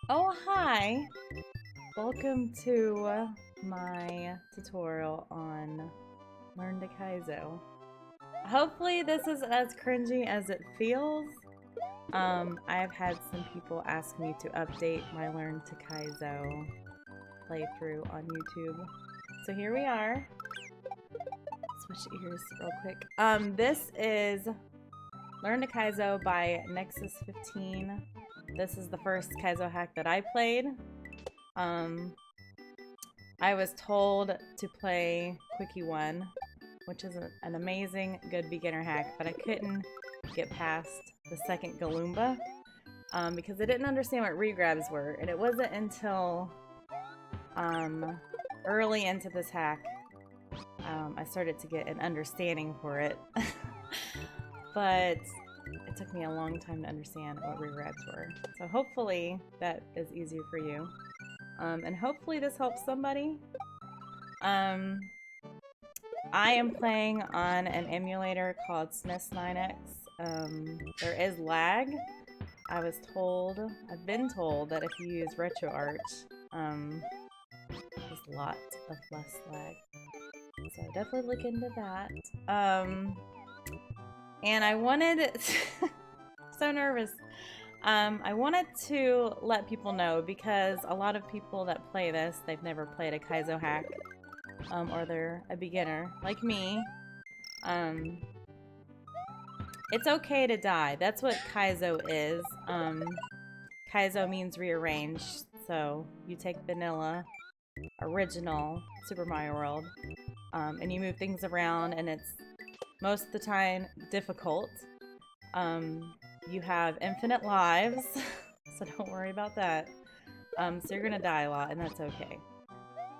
Oh, hi! Welcome to my tutorial on Learn to Kaizo. Hopefully this is as cringy as it feels. I've had some people ask me to update my Learn to Kaizo playthrough on YouTube. So here we are. Switch ears real quick. This is Learn to Kaizo by Nexus 15. This is the first Kaizo hack that I played. I was told to play Quickie 1, which is an amazing, good beginner hack, but I couldn't get past the second Galumba because I didn't understand what regrabs were, and it wasn't until early into this hack I started to get an understanding for it. But it took me a long time to understand what regrabs were. So hopefully that is easier for you. And hopefully this helps somebody. I am playing on an emulator called SNES 9X. There is lag. I've been told that if you use RetroArch, there's a lot of less lag. So definitely look into that. And I wanted, so nervous. I wanted to let people know because a lot of people that play this, they've never played a Kaizo hack, or they're a beginner like me. It's okay to die. That's what Kaizo is. Kaizo means rearranged. So you take vanilla, original Super Mario World, and you move things around, and it's most of the time difficult. You have infinite lives, so don't worry about that. So you're gonna die a lot, and that's okay.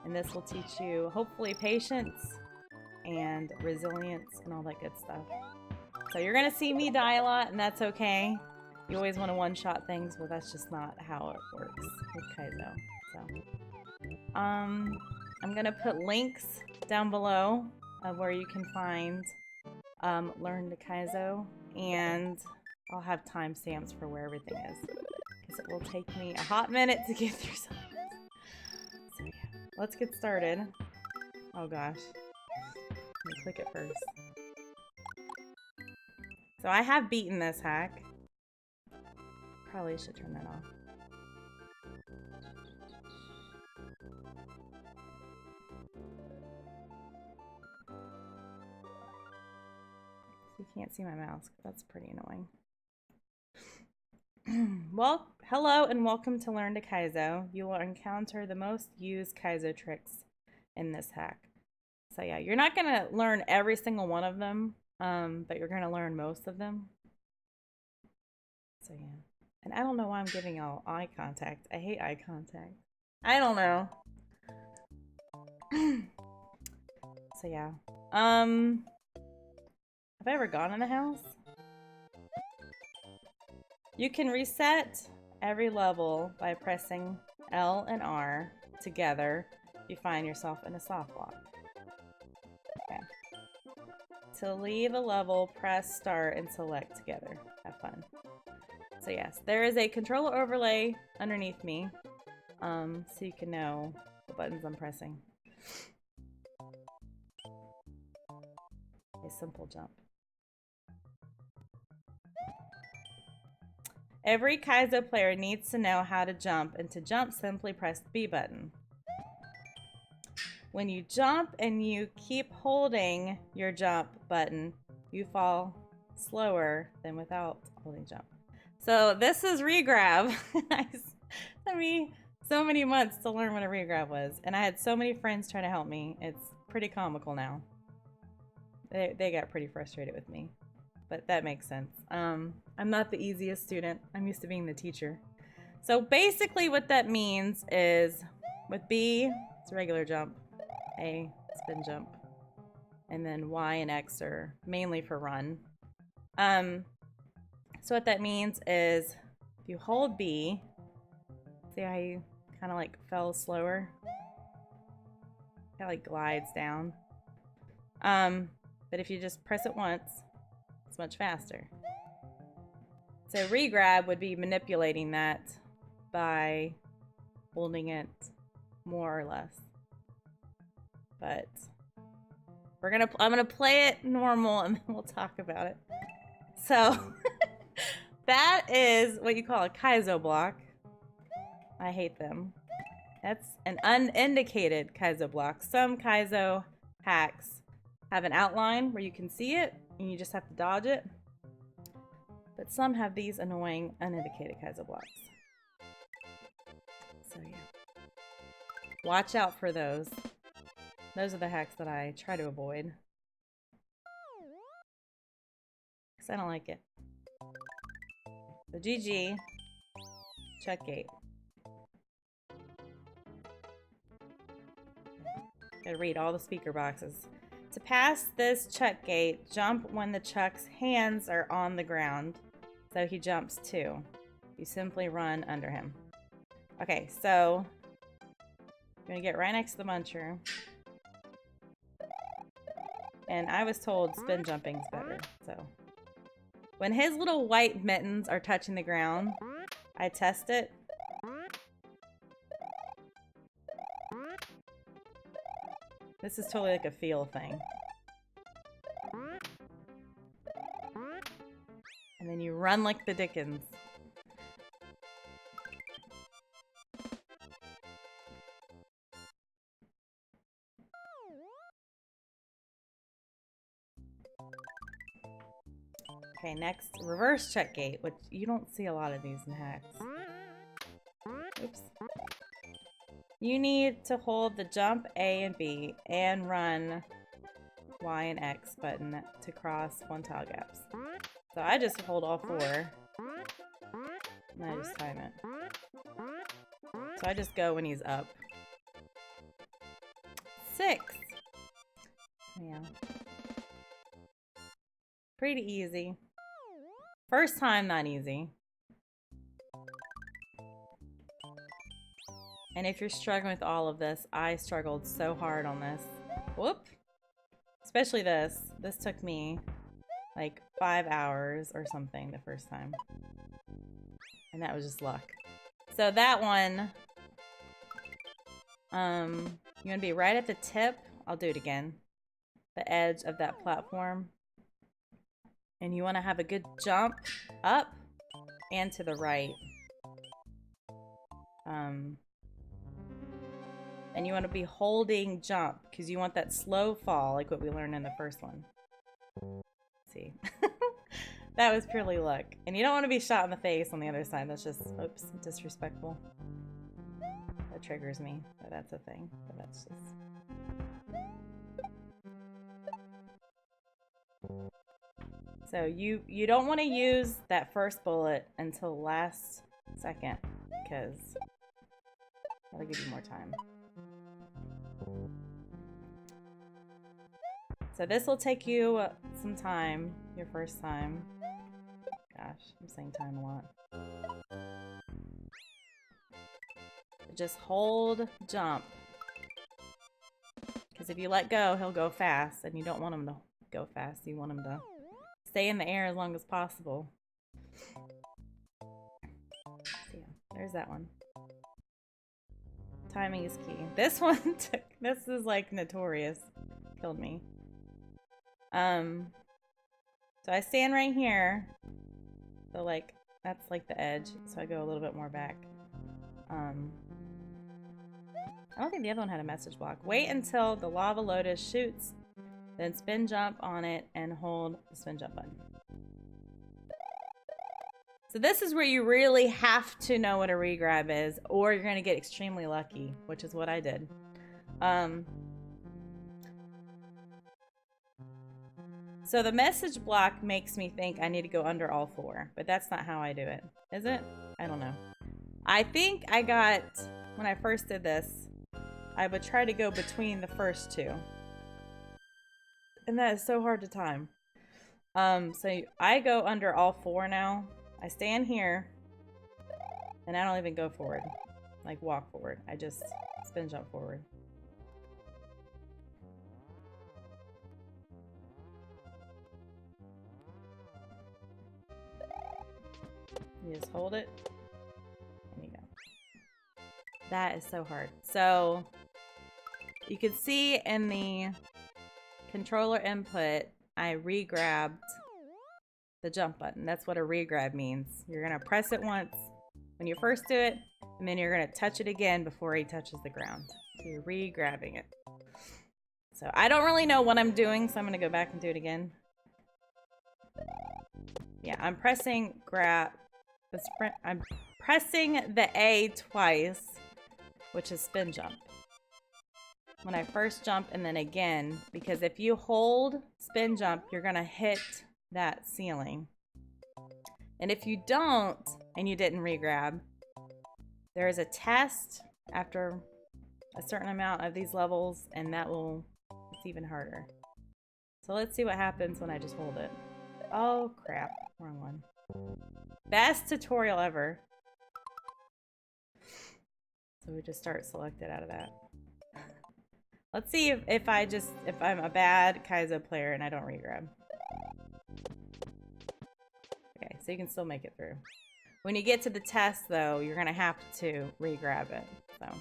And this will teach you, hopefully, patience and resilience and all that good stuff. So you're gonna see me die a lot, and that's okay. You always want to one-shot things, but that's just not how it works with Kaizo. So, I'm gonna put links down below of where you can find Learn to Kaizo, and I'll have timestamps for where everything is, because it will take me a hot minute to get through some of this. So yeah, let's get started. Oh gosh, let me click it first. So I have beaten this hack. Probably should turn that off. You can't see my mouse. That's pretty annoying. Well, hello and welcome to Learn to Kaizo. You will encounter the most used Kaizo tricks in this hack. So yeah, you're not going to learn every single one of them, but you're going to learn most of them. So yeah. And I don't know why I'm giving y'all eye contact. I hate eye contact. I don't know. So yeah. Have I ever gone in the house? You can reset every level by pressing L and R together if you find yourself in a soft lock. Okay. To leave a level, press start and select together. Have fun. So yes, there is a controller overlay underneath me, so you can know the buttons I'm pressing. A simple jump. Every Kaizo player needs to know how to jump, and to jump, simply press the B button. When you jump and you keep holding your jump button, you fall slower than without holding jump. So this is regrab. It took me so many months to learn what a regrab was, and I had so many friends trying to help me. It's pretty comical now. They got pretty frustrated with me, but that makes sense. I'm not the easiest student. I'm used to being the teacher. So basically what that means is with B, it's a regular jump, A, spin jump, and then Y and X are mainly for run. So what that means is if you hold B, see how you kind of like fell slower? It like glides down. But if you just press it once, it's much faster. So regrab would be manipulating that by holding it more or less. But I'm gonna play it normal and then we'll talk about it. So that is what you call a Kaizo block. I hate them. That's an unindicated Kaizo block. Some Kaizo hacks have an outline where you can see it and you just have to dodge it. But some have these annoying unindicated Kaizo blocks. So yeah. Watch out for those. Those are the hacks that I try to avoid. Because I don't like it. So GG. Check gate. Gotta read all the speaker boxes. To pass this chuck gate, jump when the chuck's hands are on the ground. So he jumps too. You simply run under him. Okay, so I'm gonna get right next to the muncher. And I was told spin jumping's better, so. When his little white mittens are touching the ground, I test it. This is totally like a feel thing. And then you run like the Dickens. Okay, next, reverse check gate, which you don't see a lot of these in hacks. Oops. You need to hold the jump A and B and run Y and X button to cross one tile gaps. So I just hold all four. And I just time it. So I just go when he's up. 6. Yeah. Pretty easy. First time, not easy. And if you're struggling with all of this, I struggled so hard on this. Whoop. Especially this. This took me like 5 hours or something the first time. And that was just luck. So that one, you want to be right at the tip. I'll do it again. The edge of that platform. And you want to have a good jump up and to the right. And you want to be holding jump because you want that slow fall like what we learned in the first one. Let's see. That was purely luck. And you don't want to be shot in the face on the other side. That's just, oops, disrespectful. That triggers me. But that's a thing. But that's just... So you don't want to use that first bullet until last second because that'll give you more time. So this will take you some time, your first time. Gosh, I'm saying time a lot. Just hold jump. Because if you let go, he'll go fast, and you don't want him to go fast. You want him to stay in the air as long as possible. So yeah, there's that one. Timing is key. This one took, this is like notorious. Killed me. So I stand right here. So like, that's like the edge. So I go a little bit more back. I don't think the other one had a message block. Wait until the Lava Lotus shoots. Then spin jump on it and hold the spin jump button. So this is where you really have to know what a regrab is, or you're going to get extremely lucky, which is what I did. So the message block makes me think I need to go under all four, but that's not how I do it. Is it? I don't know. I think I got, when I first did this, I would try to go between the first two. And that is so hard to time. So I go under all four now. I stand here, and I don't even go forward, like walk forward. I just spin jump forward. You just hold it, and you go. That is so hard. So you can see in the controller input, I re-grabbed the jump button. That's what a regrab means. You're gonna press it once when you first do it, and then you're gonna touch it again before he touches the ground. So you're re-grabbing it. So I don't really know what I'm doing, so I'm gonna go back and do it again. Yeah, I'm pressing I'm pressing the A twice, which is spin jump. When I first jump and then again, because if you hold spin jump, you're gonna hit that ceiling. And if you don't, and you didn't re-grab, there is a test after a certain amount of these levels, and it's even harder. So let's see what happens when I just hold it. Oh crap, wrong one. Best tutorial ever. So we just start selected out of that. Let's see if I'm a bad Kaizo player and I don't re-grab. Okay, so you can still make it through. When you get to the test though, you're gonna have to re-grab it. So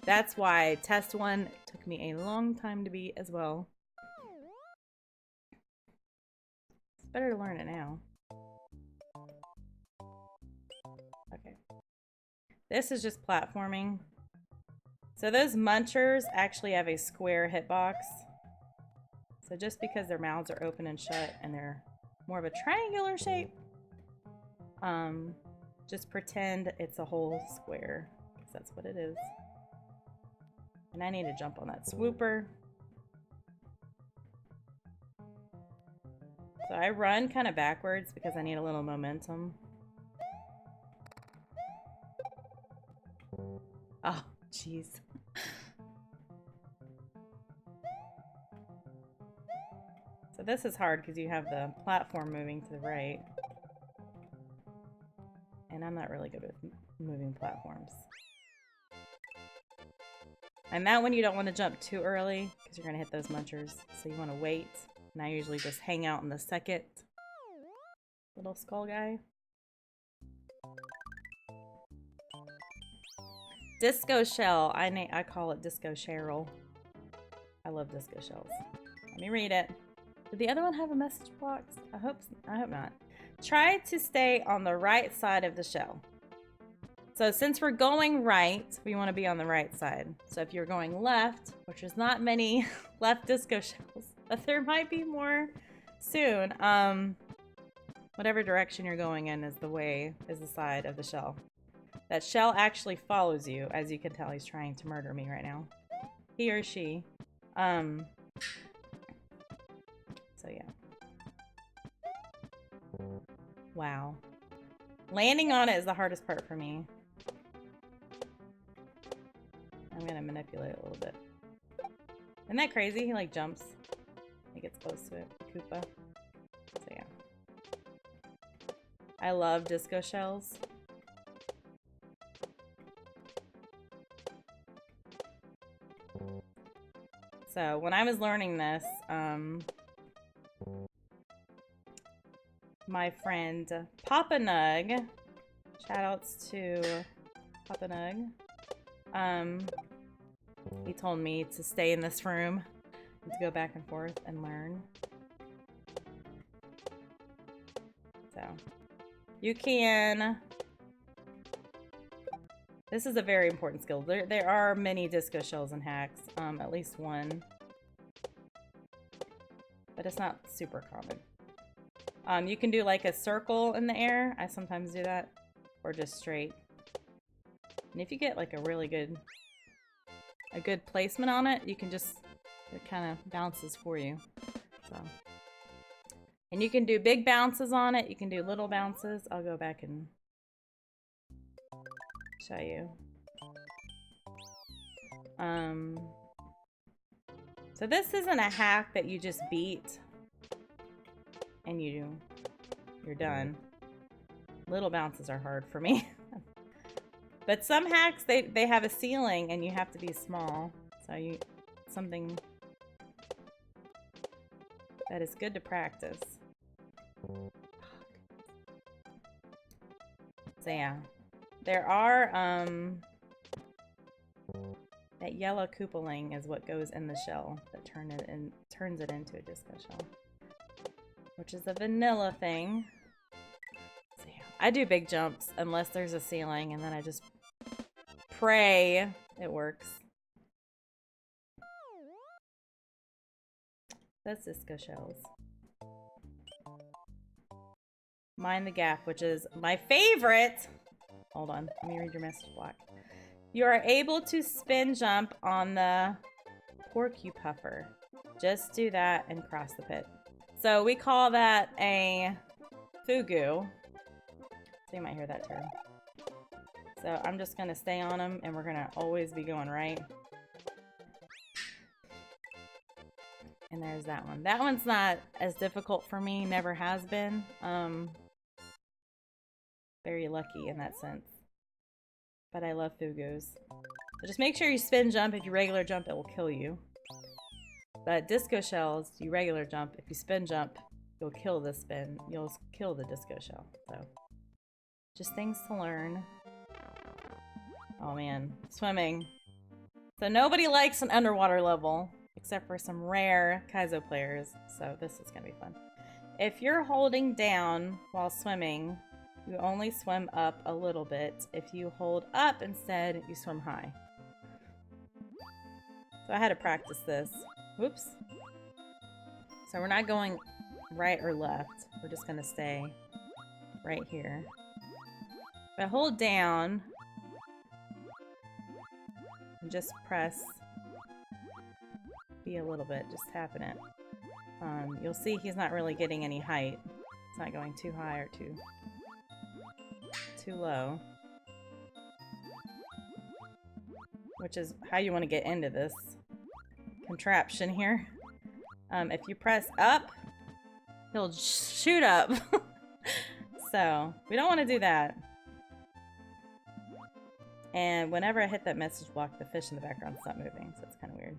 that's why test 1 took me a long time to beat as well. It's better to learn it now. Okay. This is just platforming. So those munchers actually have a square hitbox. So just because their mouths are open and shut and they're more of a triangular shape, just pretend it's a whole square, because that's what it is. And I need to jump on that swooper. So I run kind of backwards because I need a little momentum. Oh, jeez. So this is hard because you have the platform moving to the right. And I'm not really good with moving platforms. And that one you don't want to jump too early because you're going to hit those munchers. So you want to wait. And I usually just hang out in the second little skull guy. Discoshell. I call it Discoshell. I love Discoshells. Let me read it. Did the other one have a message box? I hope not. Try to stay on the right side of the shell. So since we're going right, we want to be on the right side. So if you're going left, which is not many left disco shells, but there might be more soon. Whatever direction you're going in is the side of the shell. That shell actually follows you. As you can tell, he's trying to murder me right now. He or she. So yeah. Wow. Landing on it is the hardest part for me. I'm gonna manipulate it a little bit. Isn't that crazy? He like jumps. He gets close to it. Koopa. So yeah. I love disco shells. So when I was learning this, my friend Papa Nug, shoutouts to Papa Nug, he told me to stay in this room and to go back and forth and learn. So you can, this is a very important skill. There are many disco shells and hacks, at least one, but it's not super common. You can do like a circle in the air. I sometimes do that, or just straight. And if you get like a really good placement on it, you can just, it kind of bounces for you. So, and you can do big bounces on it. You can do little bounces. I'll go back and show you. So this isn't a hack that you just beat and you're done. Little bounces are hard for me. But some hacks, they have a ceiling and you have to be small. So something that is good to practice. So yeah. There are That yellow Koopaling is what goes in the shell that turns it into a disco shell. Which is a vanilla thing. So yeah, I do big jumps unless there's a ceiling, and then I just pray it works. That's disco shells. Mind the Gap, which is my favorite. Hold on, let me read your message block. You are able to spin jump on the Porcupuffer. Just do that and cross the pit. So we call that a fugu. So you might hear that term. So I'm just gonna stay on them and we're gonna always be going right. And there's that one. That one's not as difficult for me, never has been. Very lucky in that sense. But I love fugus. So just make sure you spin jump. If you regular jump, it will kill you. But disco shells, you regular jump. If you spin jump, you'll kill the spin. You'll kill the disco shell. So just things to learn. Oh man, swimming. So nobody likes an underwater level except for some rare Kaizo players. So this is gonna be fun. If you're holding down while swimming, you only swim up a little bit. If you hold up instead, you swim high. So I had to practice this. Whoops. So we're not going right or left. We're just gonna stay right here. If I hold down and just press B a little bit, just tapping it. You'll see he's not really getting any height. It's not going too high or too low. Which is how you want to get into this contraption here. If you press up, he'll shoot up. So, we don't want to do that. And whenever I hit that message block, the fish in the background stops moving, so it's kind of weird.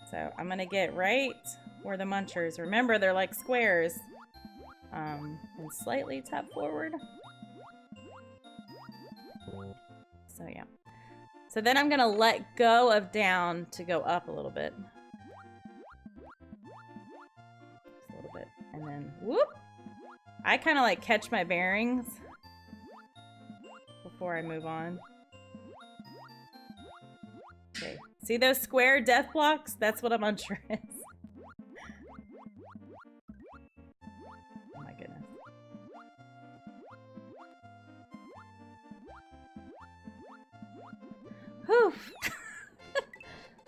So, I'm gonna get right where the munchers, remember they're like squares, and slightly tap forward. So yeah. So then I'm gonna let go of down to go up a little bit. Just a little bit. And then whoop! I kind of like catch my bearings before I move on. Okay. See those square death blocks? That's what a muncher is. Oh my goodness. Whew.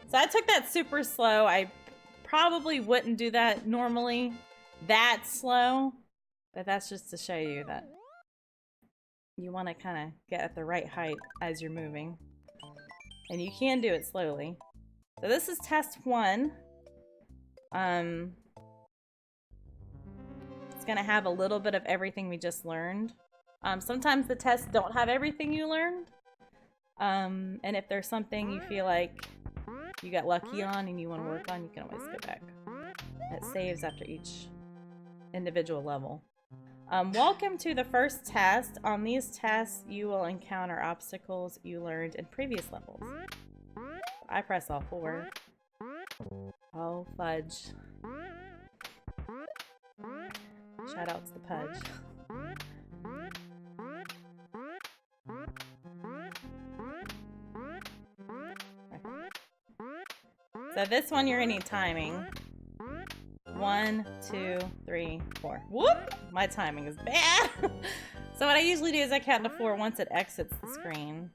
So I took that super slow. I probably wouldn't do that normally that slow, but that's just to show you that you want to kind of get at the right height as you're moving. And you can do it slowly. So this is test 1. It's gonna have a little bit of everything we just learned. Sometimes the tests don't have everything you learned. And if there's something you feel like you got lucky on and you want to work on, you can always go back. It saves after each individual level. Welcome to the first test. On these tests, you will encounter obstacles you learned in previous levels. I press all 4. Oh, fudge. Shout out to the pudge. So this one you're gonna need timing. 1, 2, 3, 4. Whoop! My timing is bad. So what I usually do is I count to 4 once it exits the screen.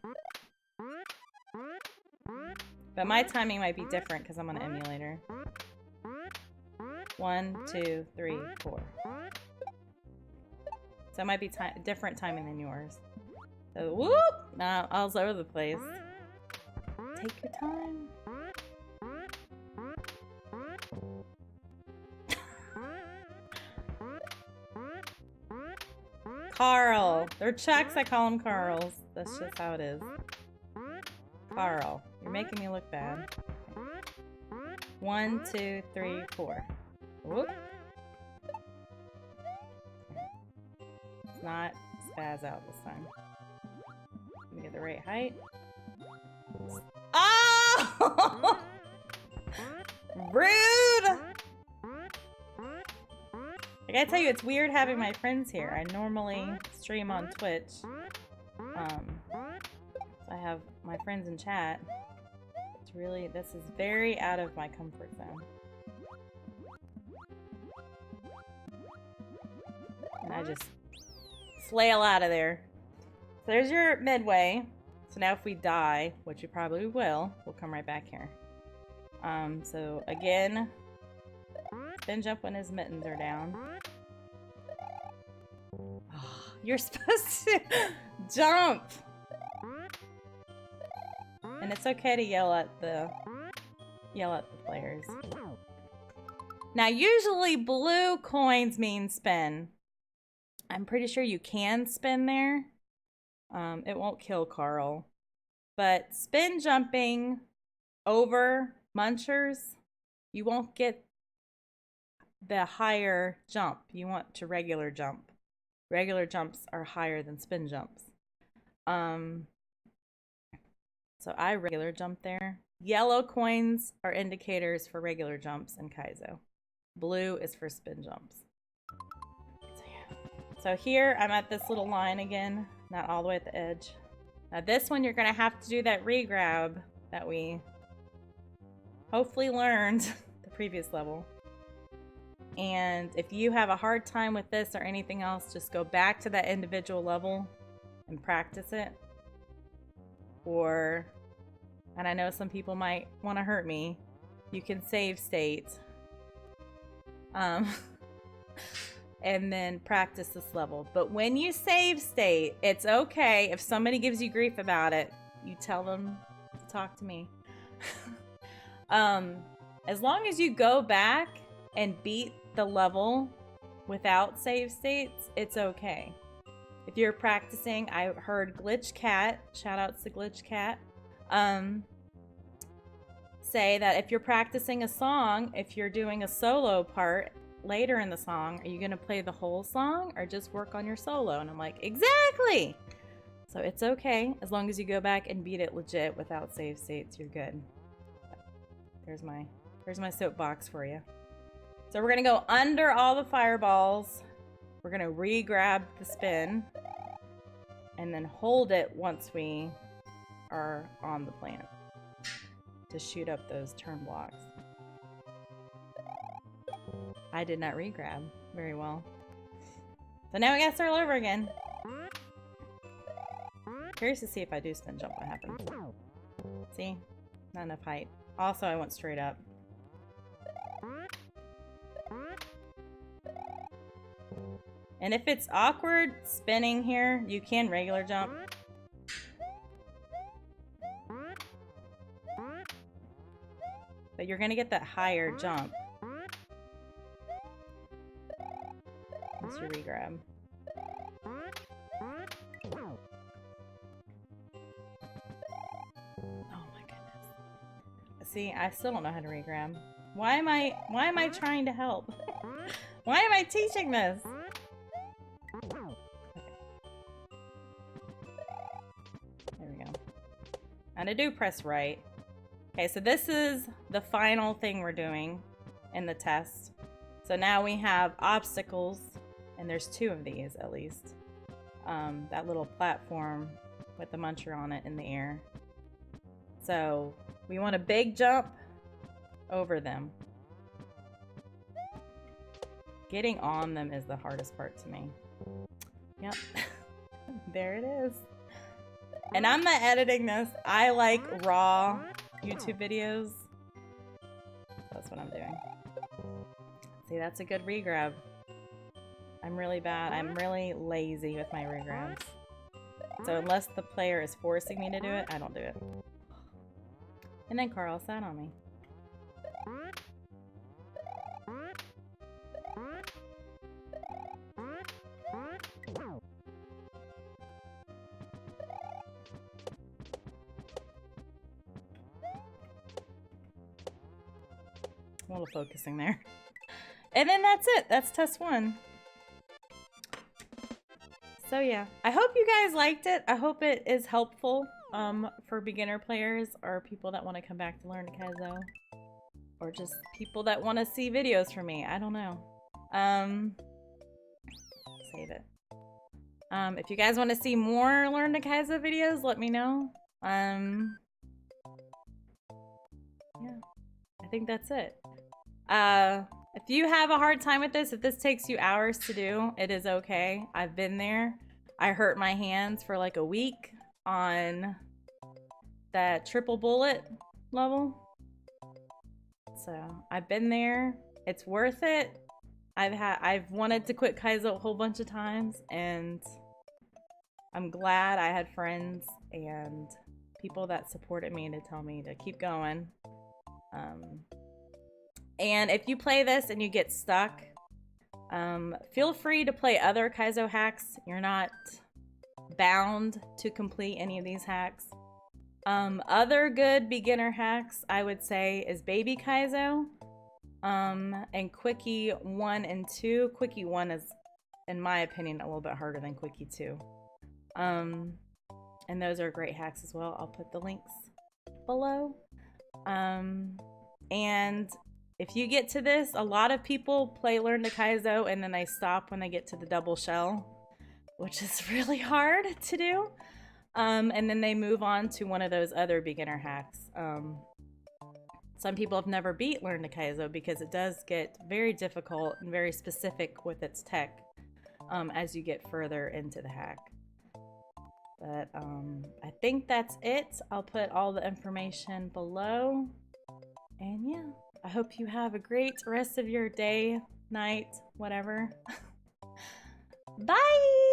But my timing might be different because I'm on an emulator. 1, 2, 3, 4. So it might be different timing than yours. So whoop! Now I was all over the place. Take your time. Carl. They're Chucks, I call them Carls. That's just how it is. Carl. You're making me look bad. 1, 2, 3, 4. Whoop. Let's not spaz out this time. Let me get the right height. Ah! Rude! I gotta tell you, it's weird having my friends here. I normally stream on Twitch. So I have my friends in chat. It's really, this is very out of my comfort zone. And I just flail out of there. So there's your midway. So now if we die, which we probably will, we'll come right back here. So again, spin jump when his mittens are down. Oh, you're supposed to jump! And it's okay to yell at the players. Now usually blue coins mean spin. I'm pretty sure you can spin there. It won't kill Carl. But spin jumping over munchers, you won't get the higher jump. You want to regular jump. Regular jumps are higher than spin jumps. So I regular jump there. Yellow coins are indicators for regular jumps in Kaizo. Blue is for spin jumps. So yeah. So here I'm at this little line again, not all the way at the edge. Now this one you're gonna have to do that regrab that we hopefully learned the previous level. And if you have a hard time with this or anything else, just go back to that individual level and practice it. Or, and I know some people might want to hurt me, you can save state. And then practice this level. But when you save state, it's okay. If somebody gives you grief about it, you tell them to talk to me. As long as you go back and beat the level without save states, it's okay. If you're practicing, I heard Glitch Cat, shout outs to Glitch Cat, say that if you're practicing a song, if you're doing a solo part later in the song, are you going to play the whole song or just work on your solo? And I'm like, exactly! So it's okay. As long as you go back and beat it legit without save states, you're good. There's my soapbox for you. So we're going to go under all the fireballs. We're going to re-grab the spin and then hold it once we are on the plant to shoot up those turn blocks. I did not re-grab very well. So now we gotta start all over again. Curious to see if I do spin jump, what happens. See? Not enough height. Also, I went straight up. And if it's awkward spinning here, you can regular jump. But you're gonna get that higher jump. Once you regrab. Oh my goodness. See, I still don't know how to regrab. Why am I trying to help? Why am I teaching this? There we go. And I do press right. Okay, so this is the final thing we're doing in the test. So now we have obstacles, and there's 2 of these at least. That little platform with the muncher on it in the air. So we want a big jump over them. Getting on them is the hardest part to me. Yep. There it is. And I'm not editing this. I like raw YouTube videos. That's what I'm doing. See, that's a good regrab. I'm really bad. I'm really lazy with my regrabs. So unless the player is forcing me to do it, I don't do it. And then Carl sat on me. A little focusing there. And then that's it. That's test 1. So yeah, I hope you guys liked it. I hope it is helpful. for beginner players or people that want to come back to learn Kaizo. Or just people that want to see videos from me. I don't know. Save it. If you guys want to see more Learn to Kaizo videos, let me know. Yeah, I think that's it. If you have a hard time with this, if this takes you hours to do, it is okay. I've been there. I hurt my hands for like a week on that triple bullet level. So I've been there. It's worth it. I've wanted to quit Kaizo a whole bunch of times, and I'm glad I had friends and people that supported me to tell me to keep going. And if you play this and you get stuck, feel free to play other Kaizo hacks. You're not bound to complete any of these hacks. Other good beginner hacks, I would say, is Baby Kaizo, and Quickie 1 and 2. Quickie 1 is, in my opinion, a little bit harder than Quickie 2. And those are great hacks as well. I'll put the links below. And if you get to this, a lot of people play Learn to Kaizo and then they stop when they get to the double shell, which is really hard to do. And then they move on to one of those other beginner hacks. Some people have never beat Learn to Kaizo because it does get very difficult and very specific with its tech as you get further into the hack. But I think that's it. I'll put all the information below. And yeah, I hope you have a great rest of your day, night, whatever. Bye!